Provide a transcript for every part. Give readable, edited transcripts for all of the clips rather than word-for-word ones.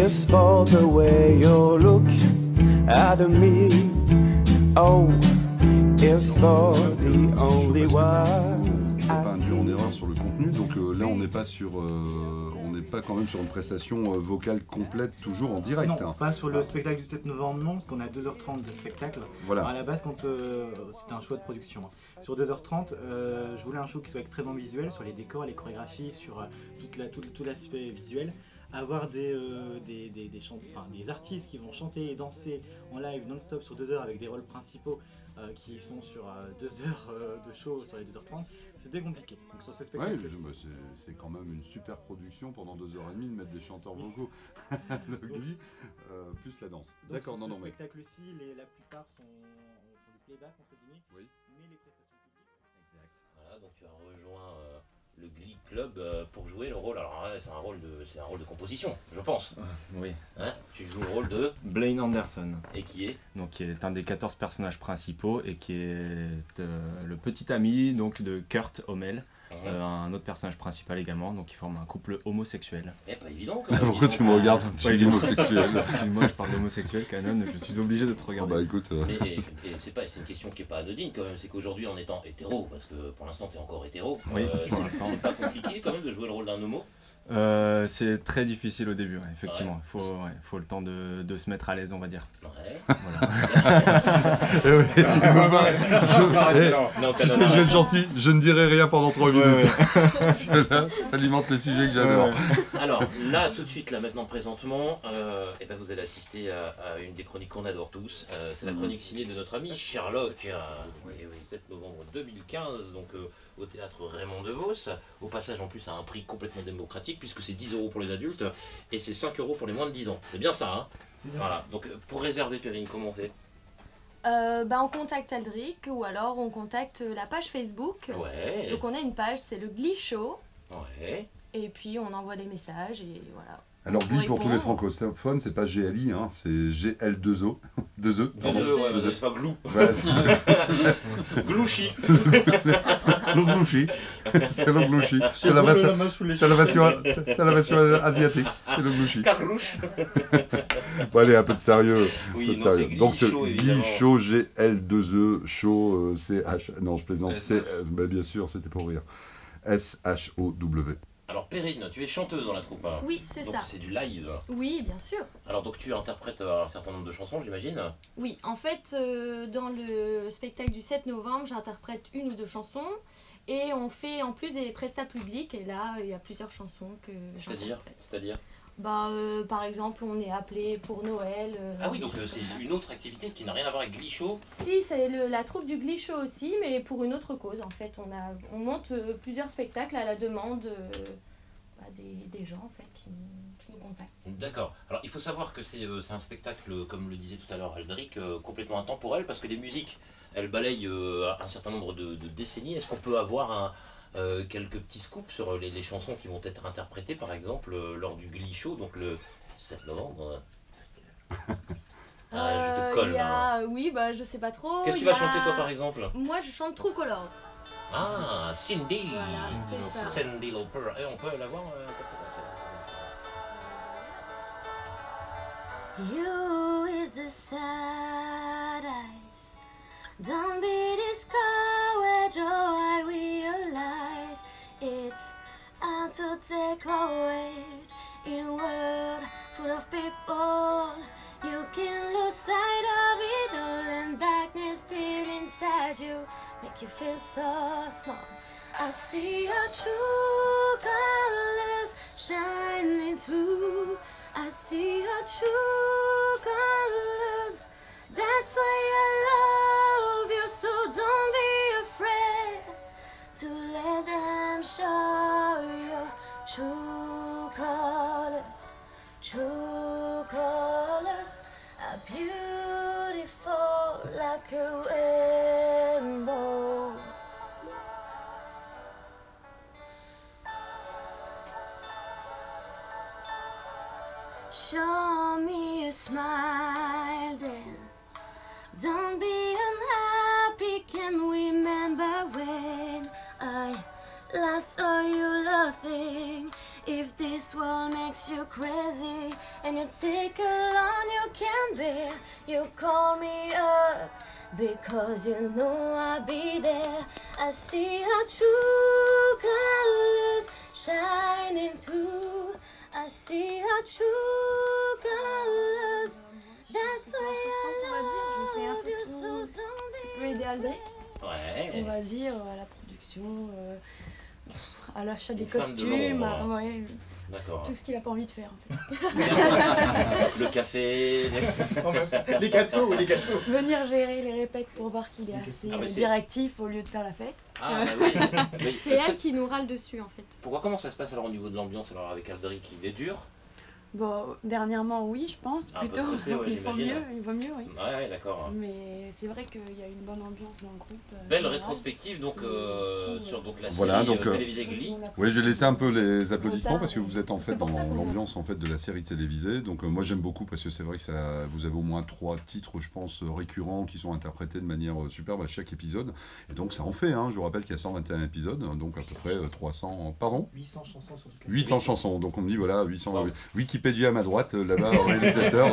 is for the way you look at me. Oh, it's for the only one. C'est pas induit en erreur sur le contenu, donc là on n'est pas sur, on n'est pas quand même sur une prestation vocale complète toujours en direct. Non, hein. pas sur le spectacle du 7 novembre, non, parce qu'on a 2h30 de spectacle. Voilà. Alors, à la base, quand c'était un choix de production. Hein. Sur 2h30, je voulais un show qui soit extrêmement visuel, sur les décors, les chorégraphies, sur tout l'aspect visuel. Avoir des artistes qui vont chanter et danser en live non-stop sur 2 heures avec des rôles principaux qui sont sur 2 heures de show sur les 2h30, c'était compliqué. Donc sur ce spectacle, Ouais, c'est quand même une super production pendant 2h30 de mettre des chanteurs vocaux, le Glee, plus la danse. D'accord, sur non, ce mais... spectacle-ci, la plupart font du playback entre guillemets, Oui. mais les prestations publiques. Exact. Voilà, donc tu as rejoint le Glee Club pour jouer le rôle. Alors là, c'est un rôle de composition, je pense. Oui. Hein, tu joues le rôle de Blaine Anderson, et qui est donc qui est un des 14 personnages principaux et qui est le petit ami donc de Kurt Hummel, un autre personnage principal également, donc ils forment un couple homosexuel. pas évident quand même. Pourquoi tu me regardes quand tu dis homosexuel? Excuse-moi, je parle d'homosexuel, Canon, je suis obligé de te Oh regarder. bah écoute... Mais c'est une question qui est pas anodine quand même, c'est qu'aujourd'hui en étant hétéro, parce que pour l'instant tu es encore hétéro, Oui, pour l'instant. c'est pas compliqué quand même de jouer le rôle d'un homo. C'est très difficile au début, ouais, effectivement. Il faut le temps de se mettre à l'aise, on va dire. Ouais. Voilà. Tu sais, je vais être gentil, je ne dirai rien pendant 3 minutes. Parce que là, t'alimentes les sujets que j'adore. Alors là, tout de suite, là maintenant, présentement, vous allez assister à une des chroniques qu'on adore tous. C'est la chronique signée de notre ami Sherlock, le 7 novembre 2015, donc au théâtre Raymond DeVos. Au passage, en plus, à un prix complètement démocratique, puisque c'est 10 € pour les adultes et c'est 5 € pour les moins de 10 ans. C'est bien ça, hein? Voilà. Donc pour réserver, Perrine, comment on fait? On contacte Aldric ou alors on contacte la page Facebook. Ouais. Donc on a une page, c'est le Glee Show. Ouais. Et puis on envoie des messages et voilà. Alors Glee pour tous les répond. francophones, c'est pas GLI, hein, c'est GL2O. 2 E. Deux œufs, ouais, c'est pas glou. Voilà, c'est Glouchi. l'onglouchi. C'est l'onglouchi. C'est la version asiatique. C'est l'onglouchi. Carlouche. Bon allez, un peu de sérieux. Oui, Un peu de non, sérieux. c'est Glee Donc c'est Show, Glee évidemment. Show, GL2E, Show, CH... Non, je plaisante. C'est, bien sûr, c'était pour rire. SHOW. Alors Perrine, tu es chanteuse dans la troupe. Hein. Oui, c'est donc ça. C'est du live. Oui, bien sûr. Alors donc tu interprètes un certain nombre de chansons, j'imagine. Oui, en fait, dans le spectacle du 7 novembre, j'interprète 1 ou 2 chansons. Et on fait en plus des prestats publics. Et là, il y a plusieurs chansons que C'est-à-dire par exemple, on est appelé pour Noël. Ah oui, donc c'est une autre activité qui n'a rien à voir avec Glee Show. Si, c'est la troupe du Glee Show aussi, mais pour une autre cause en fait. On monte plusieurs spectacles à la demande des gens en fait qui nous contactent. D'accord. Alors il faut savoir que c'est un spectacle, comme le disait tout à l'heure Aldric, complètement intemporel parce que les musiques, elles balayent un certain nombre de décennies. Est-ce qu'on peut avoir quelques petits scoops sur les chansons qui vont être interprétées par exemple lors du Glee Show, donc le 7 novembre je te colle là. Oui, je sais pas trop. Qu'est-ce que tu vas chanter toi par exemple? Moi je chante True Colors. Ah, Cindy. Voilà, c'est ça. Cindy Lauper. Et on peut l'avoir You is the sad eyes. Don't be discouraged, oh I realize it's hard to take courage in a world full of people. You can lose sight of it all and darkness still inside you make you feel so small. I see your true colors shining through. I see your true colors. That's why I love you. So don't be afraid to let them show your true colors. True colors are beautiful like a rainbow. Show me a smile then. Don't be unhappy, can remember when I last saw you laughing If this world makes you crazy and you take along you can bear, you call me up because you know I'll be there. I see our true colors shining through. I see our true colors. That's why Assistante, on va dire, je fais un I love peu you tout so ce don't qui peut aider Aldric. On Ouais. va dire à la production, à l'achat des Une femme de costumes, l'ombre. ouais, D'accord. tout ce qu'il a pas envie de faire en fait. Le café. Les gâteaux, les gâteaux. Venir gérer les répètes pour voir qu'il est assez Ah, mais c'est- directif au lieu de faire la fête. Ah bah oui. Mais C'est elle qui nous râle dessus en fait. Pourquoi, comment ça se passe alors au niveau de l'ambiance alors avec Aldric? Il est dur? Bon, dernièrement oui, je pense, Un peu plutôt. stressé, ouais, il vaut j'imagine. mieux, il vaut mieux, oui. Ouais, d'accord. Mais c'est vrai qu'il y a une bonne ambiance dans le groupe. Belle général. rétrospective donc sur donc la série Voilà, donc, télévisée Glee. Oui, j'ai laissé un peu les applaudissements Retard, parce que vous êtes en fait c'est dans pour ça qu'on l'ambiance en fait de la série télévisée. Donc moi j'aime beaucoup parce que c'est vrai que ça, vous avez au moins 3 titres, je pense, récurrents qui sont interprétés de manière superbe à chaque épisode. Et donc ça en fait. Hein. Je vous rappelle qu'il y a 121 épisodes, donc à peu près 300. Pardon. 800 chansons sur toute la 800 chansons. Donc on me dit voilà 800. Wikipédia à ma droite, là-bas le réalisateur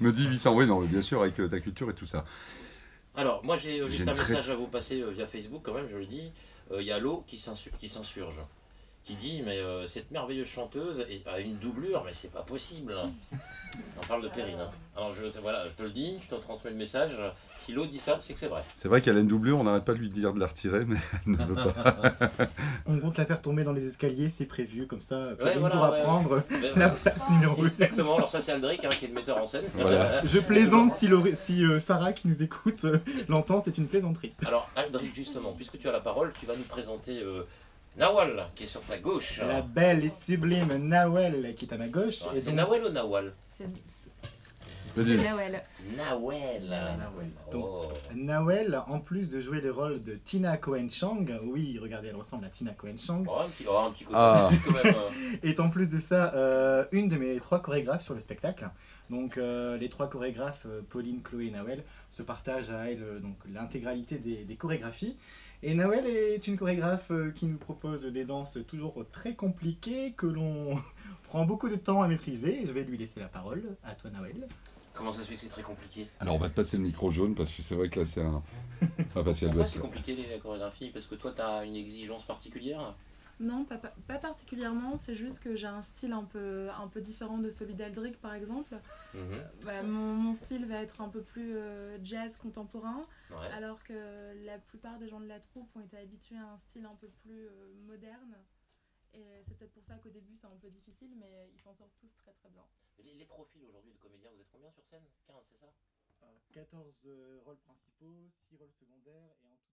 me dit 800. Oui non, mais bien sûr avec ta culture et tout ça. Alors moi j'ai juste une un très- message à vous passer via Facebook quand même, je le dis. Il y a Lo qui s'insurge. Qui dit mais cette merveilleuse chanteuse a une doublure, mais c'est pas possible. On parle de Perrine. Hein. Alors voilà, je te le dis, je te transmets le message. Si Lo dit ça, c'est que c'est vrai. C'est vrai qu'elle a une doublure, on n'arrête pas de lui dire de la retirer, mais elle ne veut pas. On compte la faire tomber dans les escaliers, c'est prévu, comme ça, on voilà, pourra ouais. prendre Mais, la c'est- place numéro 1. Exactement, alors ça c'est Aldric hein, qui est le metteur en scène. Voilà. Je plaisante si, Sarah qui nous écoute l'entend, c'est une plaisanterie. Alors Aldric justement, puisque tu as la parole, tu vas nous présenter Nawal qui est sur ta gauche. La belle et sublime Nawel qui est à ma gauche. Ouais, Et c'est donc, Nawel ou Nawal? Vas-y. Noël. Nawel. Oh. Nawel, en plus de jouer le rôle de Tina Cohen-Chang, oui, regardez, elle ressemble à Tina Cohen-Chang, Oh, un petit côté Ah. quand même. est en plus de ça une de mes 3 chorégraphes sur le spectacle. Donc les 3 chorégraphes, Pauline, Chloé et Nawel, se partagent à elle donc l'intégralité des chorégraphies. Et Nawel est une chorégraphe qui nous propose des danses toujours très compliquées que l'on prend beaucoup de temps à maîtriser. Je vais lui laisser la parole. À toi Nawel. Comment ça se fait que c'est très compliqué? Alors on va te passer le micro jaune parce que c'est vrai que là c'est un. Enfin, parce qu'elle doit Pourquoi être- c'est compliqué les chorégraphies? Parce que toi tu as une exigence particulière? Non, pas particulièrement, c'est juste que j'ai un style un peu différent de celui d'Aldric par exemple. Mon style va être un peu plus jazz contemporain, Ouais. alors que la plupart des gens de la troupe ont été habitués à un style un peu plus moderne. Et c'est peut-être pour ça qu'au début c'est un peu difficile, mais ils s'en sortent tous très très bien. Les profils aujourd'hui de comédiens, vous êtes combien sur scène? 15, c'est ça? 14 rôles principaux, 6 rôles secondaires et en tout